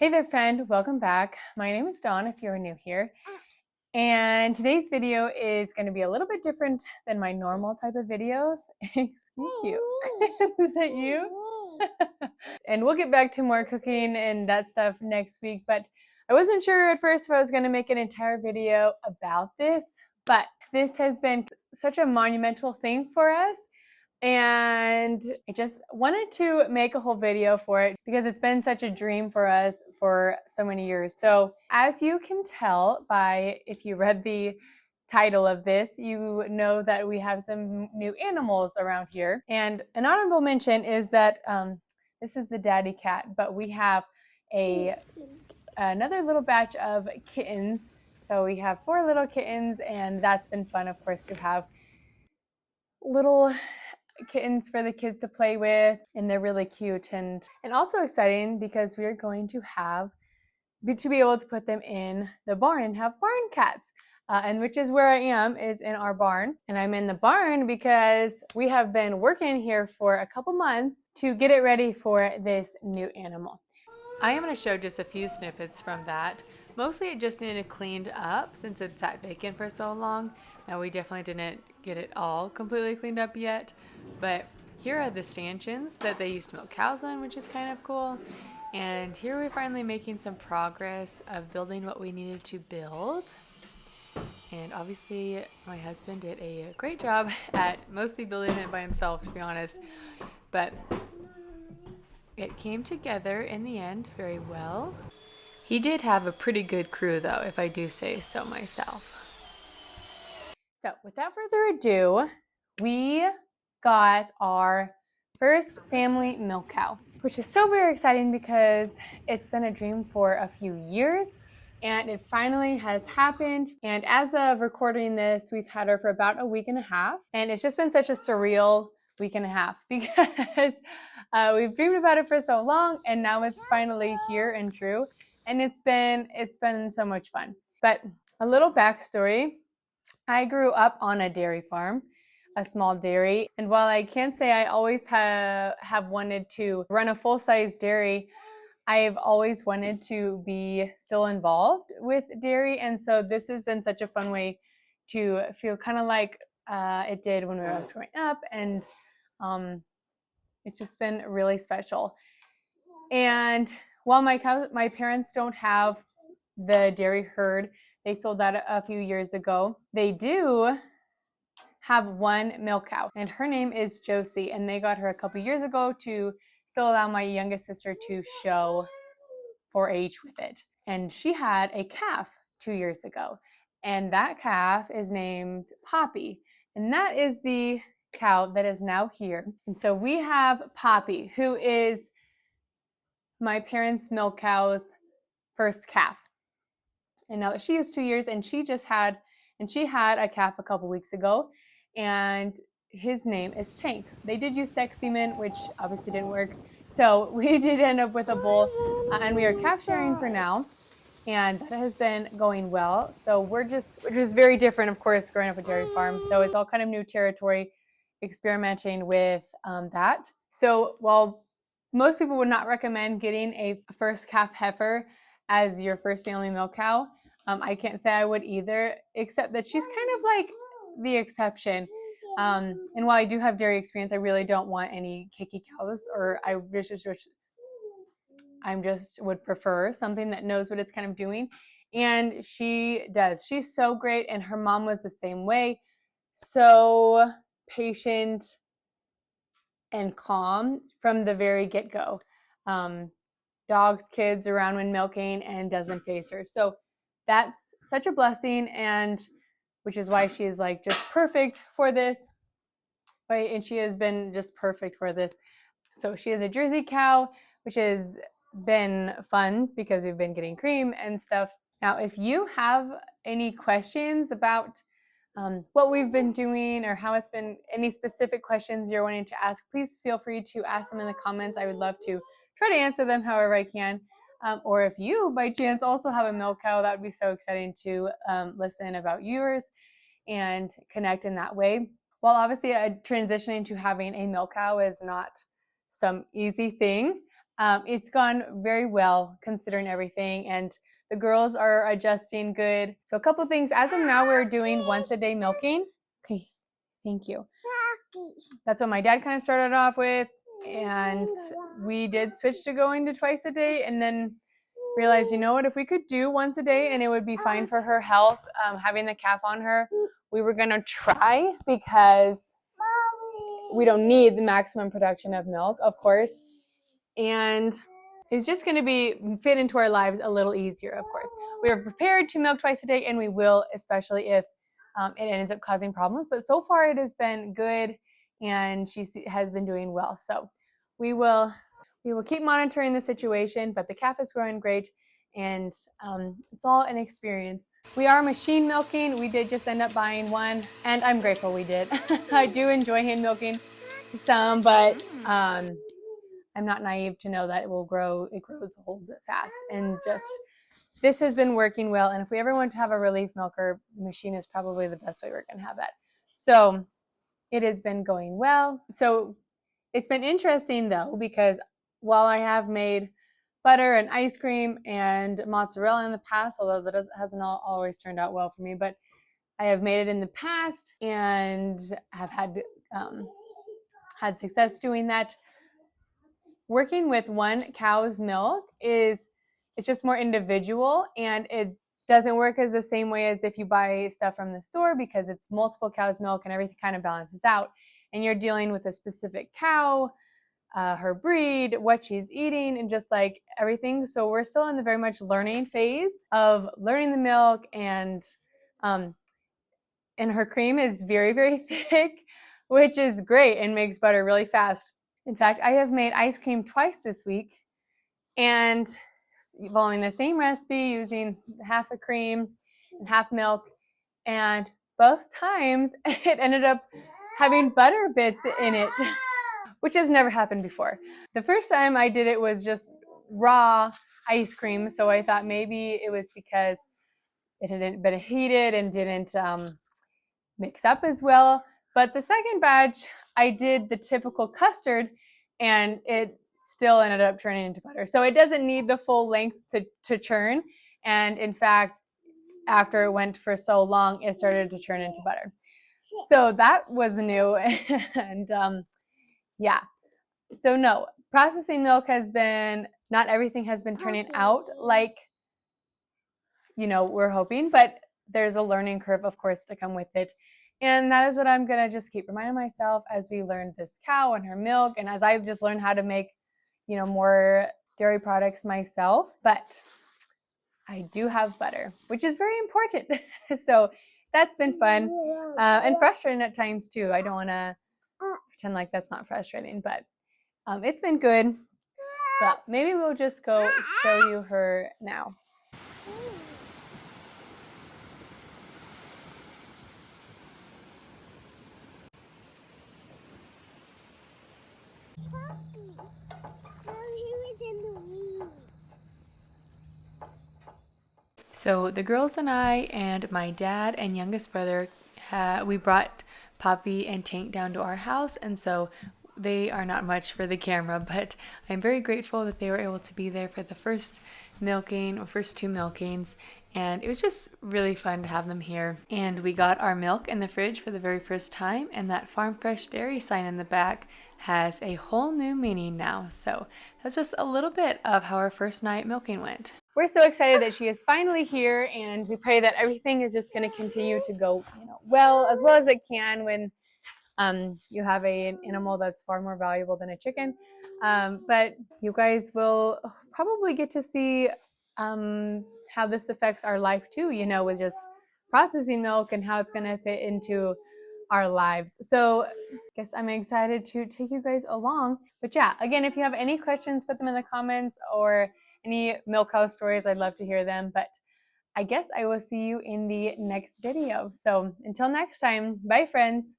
Hey there, friend. Welcome back. My name is Dawn if you're new here. And today's video is going to be a little bit different than my normal type of videos. Excuse you. Is that you? And we'll get back to more cooking and that stuff next week. But I wasn't sure at first if I was going to make an entire video about this. But this has been such a monumental thing for us. And I just wanted to make a whole video for it because it's been such a dream for us for so many years. So as you can tell by, if you read the title of this, you know that we have some new animals around here. And an honorable mention is that this is the daddy cat, but we have another little batch of kittens. So we have 4 little kittens, and that's been fun, of course, to have little kittens for the kids to play with, and they're really cute and also exciting because we're going to be able to put them in the barn and have barn cats. And which is where I am, is in our barn. And I'm in the barn because we have been working here for a couple months to get it ready for this new animal. I am going to show just a few snippets from that. Mostly it just needed cleaned up since it sat vacant for so long. Now we definitely didn't get it all completely cleaned up yet, but here are the stanchions that they used to milk cows on, which is kind of cool. And here we're finally making some progress of building what we needed to build. And obviously my husband did a great job at mostly building it by himself, to be honest, but it came together in the end very well. He did have a pretty good crew though, if I do say so myself. So without further ado, we got our first family milk cow, which is so very exciting because it's been a dream for a few years and it finally has happened. And as of recording this, we've had her for about a week and a half, and it's just been such a surreal week and a half because we've dreamed about it for so long, and now it's finally here and true. And it's been so much fun. But a little backstory: I grew up on a dairy farm, a small dairy, and while I can't say I always have wanted to run a full-size dairy, I've always wanted to be still involved with dairy, and so this has been such a fun way to feel kind of like it did when I was growing up, and it's just been really special. And while my parents don't have the dairy herd, they sold that a few years ago, they do have one milk cow, and her name is Josie, and they got her a couple years ago to still allow my youngest sister to show 4-H with it. And she had a calf 2 years ago, and that calf is named Poppy, and that is the cow that is now here. And so we have Poppy, who is my parents' milk cow's first calf. And now she is 2 years, and she had a calf a couple weeks ago, and his name is Tank. They did use sex semen, which obviously didn't work. So we did end up with a bull, and we are calf sharing for now, and that has been going well. So we're just very different, of course, growing up a dairy farm. So it's all kind of new territory, experimenting with that. So while most people would not recommend getting a first calf heifer as your first family milk cow, I can't say I would either, except that she's kind of like the exception. And while I do have dairy experience, I really don't want any kicky cows, or I just would prefer something that knows what it's kind of doing. And she does. She's so great, and her mom was the same way. So patient and calm from the very get-go. Dogs, kids around when milking, and doesn't face her. So that's such a blessing, and which is why she is like just perfect for this. And she has been just perfect for this. So she is a Jersey cow, which has been fun because we've been getting cream and stuff. Now, if you have any questions about what we've been doing, or how it's been, any specific questions you're wanting to ask, please feel free to ask them in the comments. I would love to try to answer them however I can. Or if you, by chance, also have a milk cow, that would be so exciting to listen about yours and connect in that way. While obviously transitioning to having a milk cow is not some easy thing, It's gone very well considering everything, and the girls are adjusting good. So a couple things. As of now, we're doing once a day milking. Okay, thank you. That's what my dad kind of started off with, and we did switch to going to twice a day, and then realized, you know what, if we could do once a day and it would be fine for her health, having the calf on her, we were gonna try, because we don't need the maximum production of milk, of course, and it's just going to be fit into our lives a little easier. Of course, we are prepared to milk twice a day, and we will, especially if it ends up causing problems. But so far, it has been good, and she has been doing well. So we will keep monitoring the situation. But the calf is growing great, and it's all an experience. We are machine milking. We did just end up buying one, and I'm grateful we did. I do enjoy hand milking some, but I'm not naive to know that it grows old fast. And just, this has been working well. And if we ever want to have a relief milker, machine is probably the best way we're going to have that. So it has been going well. So it's been interesting though, because while I have made butter and ice cream and mozzarella in the past, although that hasn't always turned out well for me, but I have made it in the past and have had success doing that. Working with one cow's milk it's just more individual, and it doesn't work as the same way as if you buy stuff from the store, because it's multiple cows' milk and everything kind of balances out, and you're dealing with a specific cow, her breed, what she's eating, and just like everything. So we're still in the very much learning phase of learning the milk, and her cream is very, very thick, which is great and makes butter really fast. In fact, I have made ice cream twice this week, and following the same recipe using half a cream and half milk, and both times it ended up having butter bits in it, which has never happened before. The first time I did it was just raw ice cream, so I thought maybe it was because it hadn't been heated and didn't mix up as well. But the second batch, I did the typical custard, and it still ended up turning into butter. So it doesn't need the full length to churn. And in fact, after it went for so long, it started to turn into butter. So that was new. And yeah. So no, processing milk has been, not everything has been turning out like, we're hoping, but there's a learning curve, of course, to come with it. And that is what I'm going to just keep reminding myself as we learn this cow and her milk, and as I've just learned how to make, more dairy products myself. But I do have butter, which is very important. So that's been fun and frustrating at times too. I don't want to pretend like that's not frustrating, but it's been good. But maybe we'll just go show you her now. So the girls and I and my dad and youngest brother, we brought Poppy and Tank down to our house, and so they are not much for the camera, but I'm very grateful that they were able to be there for the first milking, or first two milkings, and it was just really fun to have them here. And we got our milk in the fridge for the very first time, and that Farm Fresh Dairy sign in the back has a whole new meaning now. So that's just a little bit of how our first night milking went. We're so excited that she is finally here, and we pray that everything is just going to continue to go, well as it can when you have an animal that's far more valuable than a chicken. But you guys will probably get to see how this affects our life too, with just processing milk and how it's going to fit into our lives. So I guess I'm excited to take you guys along. But yeah, again, if you have any questions, put them in the comments, or any milk house stories, I'd love to hear them. But I guess I will see you in the next video. So until next time, bye friends.